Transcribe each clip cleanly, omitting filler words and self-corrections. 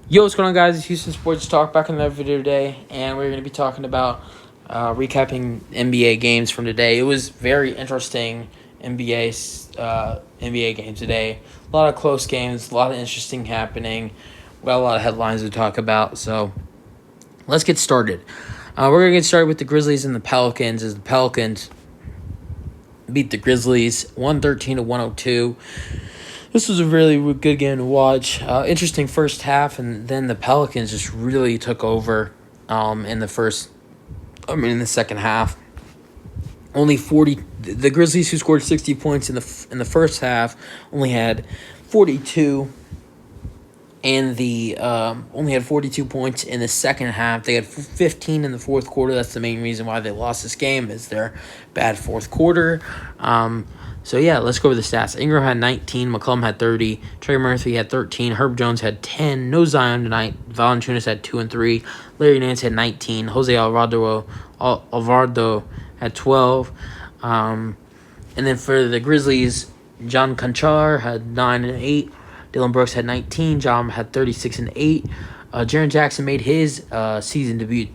Yo, what's going on, guys? It's Houston Sports Talk back in another video today, and we're going to be talking about recapping NBA games from today. It was very interesting NBA games today. A lot of close games, a lot of interesting happening. We got a lot of headlines to talk about, so let's get started. We're going to get started with the Grizzlies and the Pelicans, as the Pelicans beat the Grizzlies 113-102. This was a really good game to watch. Interesting first half, and then the Pelicans just really took over in the second half. Only 40. The Grizzlies, who scored 60 points in the first half, only had 42. And only had 42 points in the second half. They had 15 in the fourth quarter. That's the main reason why they lost this game, is their bad fourth quarter. So, yeah, let's go over the stats. Ingram had 19. McCollum had 30. Trey Murphy had 13. Herb Jones had 10. No Zion tonight. Valanciunas had 2 and 3. Larry Nance had 19. Jose Alvarado had 12. And then for the Grizzlies, John Conchar had 9 and 8. Dylan Brooks had 19. John had 36 and 8. Jaren Jackson made his season debut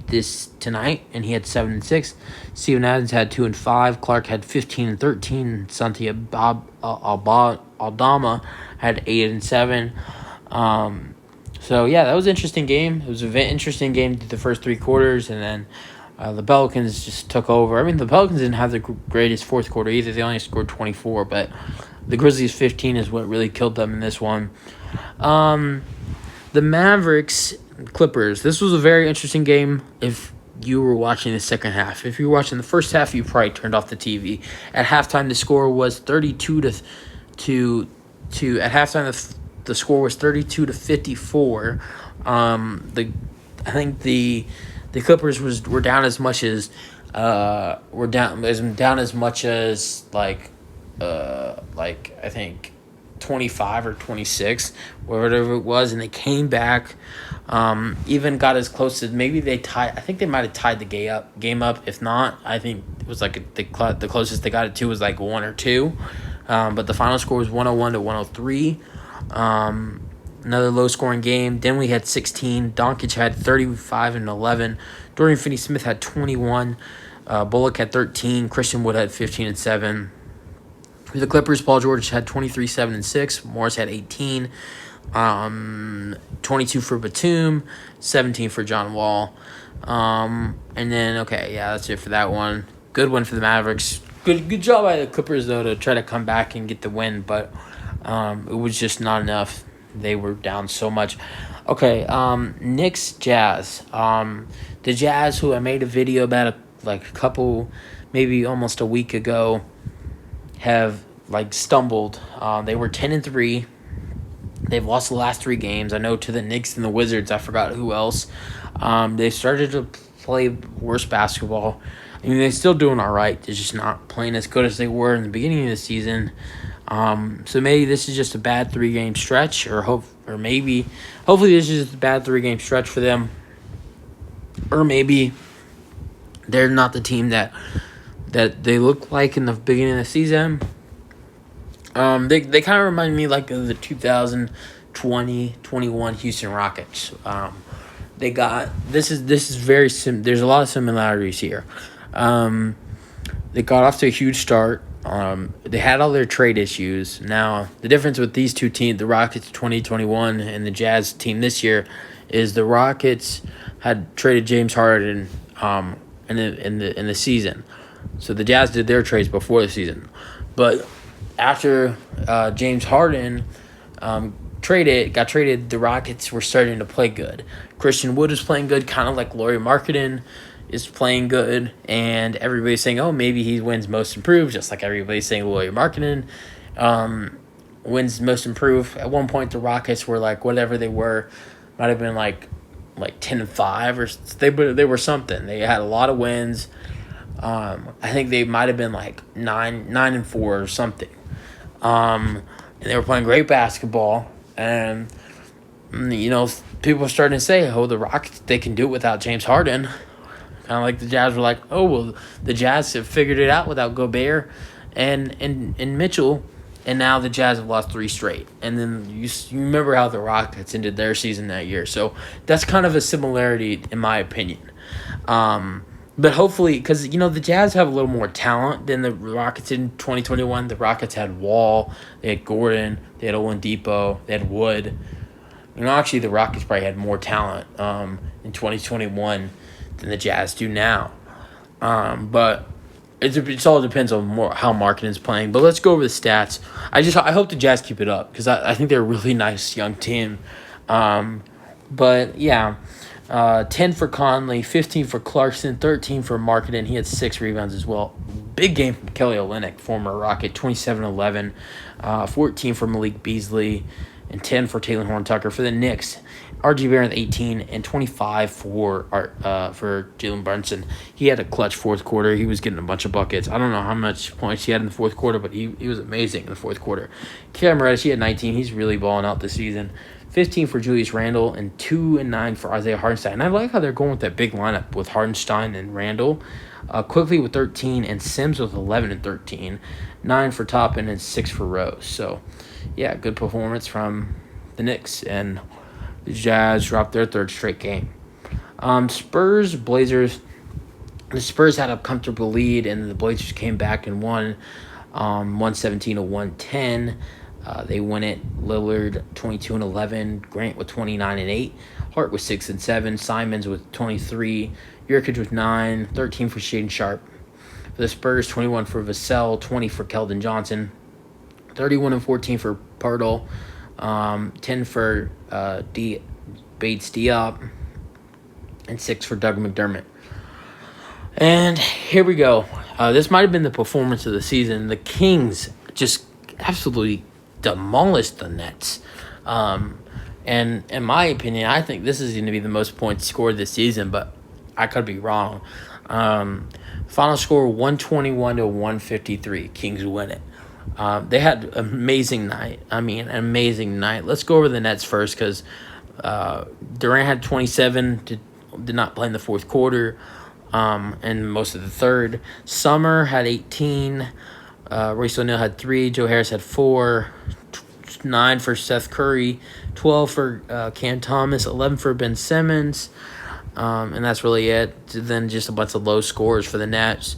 tonight, and he had 7 and 6. Steven Adams had 2 and 5. Clark had 15 and 13. Santi Aldama had 8 and 7. So yeah, that was an interesting game. It was an interesting game through the first three quarters, and then the Pelicans just took over. I mean, the Pelicans didn't have the greatest fourth quarter either. They only scored 24, but the Grizzlies' 15 is what really killed them in this one. The Mavericks, Clippers. This was a very interesting game if you were watching the second half. If you were watching the first half, you probably turned off the TV. At halftime, the score was 32 to at halftime the score was 32-54. I think the Clippers were down as much as I think 25 or 26, or whatever it was, and they came back. Even got as close as maybe they tied. I think they might have tied the game up. If not, I think it was like the closest they got it to was like 1 or 2. But the final score was 101-103. Another low-scoring game. Dinwiddie had 16. Doncic had 35 and 11. Dorian Finney-Smith had 21. Bullock had 13. Christian Wood had 15 and 7. For the Clippers, Paul George had 23, 7 and 6. Morris had 18. 22 for Batum. 17 for John Wall. And then, that's it for that one. Good win for the Mavericks. Good job by the Clippers, though, to try to come back and get the win, but it was just not enough. They were down so much. Okay, Knicks, Jazz. The Jazz, who I made a video about maybe almost a week ago, have stumbled. They were 10-3. They've lost the last 3 games. I know to the Knicks and the Wizards. I forgot who else. They started to play worse basketball. I mean, they're still doing all right. They're just not playing as good as they were in the beginning of the season. So maybe this is just a bad 3-game stretch, hopefully this is just a bad 3-game stretch for them, or maybe they're not the team that they look like in the beginning of the season. They kind of remind me of the 2020-21 Houston Rockets. They got this is very there's a lot of similarities here. They got off to a huge start. They had all their trade issues. Now, the difference with these two teams, the Rockets 2021 and the Jazz team this year, is the Rockets had traded James Harden in the season. So the Jazz did their trades before the season. But after James Harden got traded, the Rockets were starting to play good. Christian Wood was playing good, kind of like Lauri Markkanen is playing good, and everybody's saying, oh, maybe he wins most improved, just like everybody's saying Lauri Markkanen wins most improved. At one point, the Rockets were whatever they were, might have been like 10-5, or they were something. They had a lot of wins. I think they might have been 9-4 or something. And they were playing great basketball, and people were starting to say, oh, the Rockets, they can do it without James Harden. Kind of like the Jazz were the Jazz have figured it out without Gobert and Mitchell. and now the Jazz have lost 3 straight. And then you remember how the Rockets ended their season that year. So that's kind of a similarity, in my opinion. But hopefully, because, the Jazz have a little more talent than the Rockets in 2021. The Rockets had Wall, they had Gordon, they had Oladipo, they had Wood. Actually, the Rockets probably had more talent in 2021 than the Jazz do now. But it all depends on how marketing's playing. But let's go over the stats. I hope the Jazz keep it up because I think they're a really nice young team. But yeah, 10 for Conley, 15 for Clarkson, 13 for Marketing. He had 6 rebounds as well. Big game from Kelly Olynyk, former Rocket, 27-11, 14 for Malik Beasley, and 10 for Taylor Horn-Tucker. For the Knicks, R.J. Barrett 18 and 25 for Jalen Brunson. He had a clutch fourth quarter. He was getting a bunch of buckets. I don't know how much points he had in the fourth quarter, but he was amazing in the fourth quarter. Cam Reddish, he had 19. He's really balling out this season. 15 for Julius Randle and 2 and 9 for Isaiah Hartenstein. And I like how they're going with that big lineup with Hartenstein and Randle. Quickly with 13 and Sims with 11 and 13. 9 for Toppin and 6 for Rose. So, yeah, good performance from the Knicks. And the Jazz dropped their 3rd straight game. Spurs, Blazers. The Spurs had a comfortable lead, and the Blazers came back and won 117-110. They win it. Lillard 22 and 11. Grant with 29 and 8. Hart with 6 and 7. Simons with 23. Jurkic with 9. 13 for Shaden Sharp. For the Spurs, 21 for Vassell. 20 for Keldon Johnson. 31 and 14 for Pirtle. 10 for Bates Diop. And 6 for Doug McDermott. And here we go. This might have been the performance of the season. The Kings just absolutely demolished the Nets. And in my opinion, I think this is going to be the most points scored this season, but I could be wrong. Final score 121-153. Kings win it. They had an amazing night. An amazing night. Let's go over the Nets first because Durant had 27, did not play in the fourth quarter, and most of the third. Summer had 18. Royce O'Neal had 3. Joe Harris had 4. 9 for Seth Curry. 12 for Cam Thomas. 11 for Ben Simmons. And that's really it. Then just a bunch of low scores for the Nets.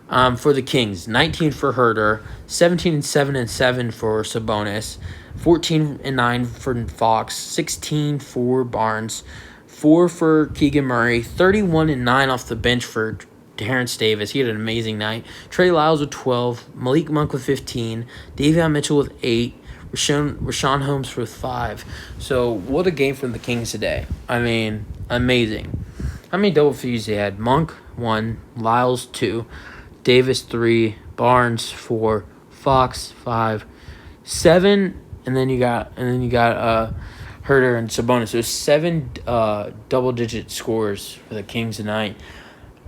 For the Kings, 19 for Herter. 17 and 7 and 7 for Sabonis. 14 and 9 for Fox. 16 for Barnes. 4 for Keegan Murray. 31 and 9 off the bench for Terrence Davis. He had an amazing night. Trey Lyles with 12. Malik Monk with 15. Davion Mitchell with 8. Rashawn Holmes with 5. So, what a game from the Kings today. Amazing. How many double figures they had? Monk, 1. Lyles, 2. Davis, 3. Barnes, 4. Fox, 5. 7. And then you got Herter and Sabonis. So 7 double-digit scores for the Kings tonight.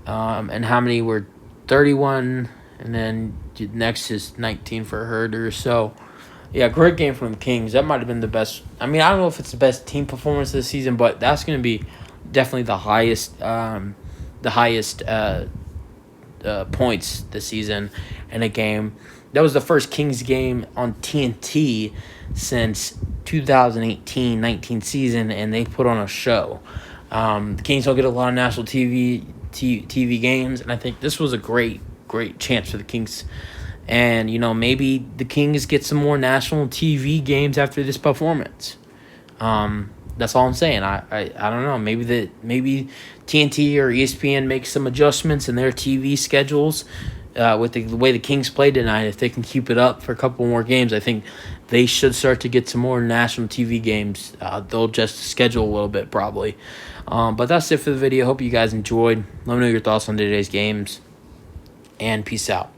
And how many were 31? And then next is 19 for Herter. So, yeah, great game from the Kings. That might have been the best. I don't know if it's the best team performance of the season, but that's going to be definitely the highest points this season in a game. That was the first Kings game on TNT since 2018-19 season, and they put on a show. The Kings don't get a lot of national TV games, and I think this was a great chance for the Kings. And, maybe the Kings get some more national TV games after this performance. That's all I'm saying. I don't know. Maybe TNT or ESPN makes some adjustments in their TV schedules with the way the Kings played tonight. If they can keep it up for a couple more games, I think they should start to get some more national TV games. They'll just schedule a little bit probably. But that's it for the video. Hope you guys enjoyed. Let me know your thoughts on today's games. And peace out.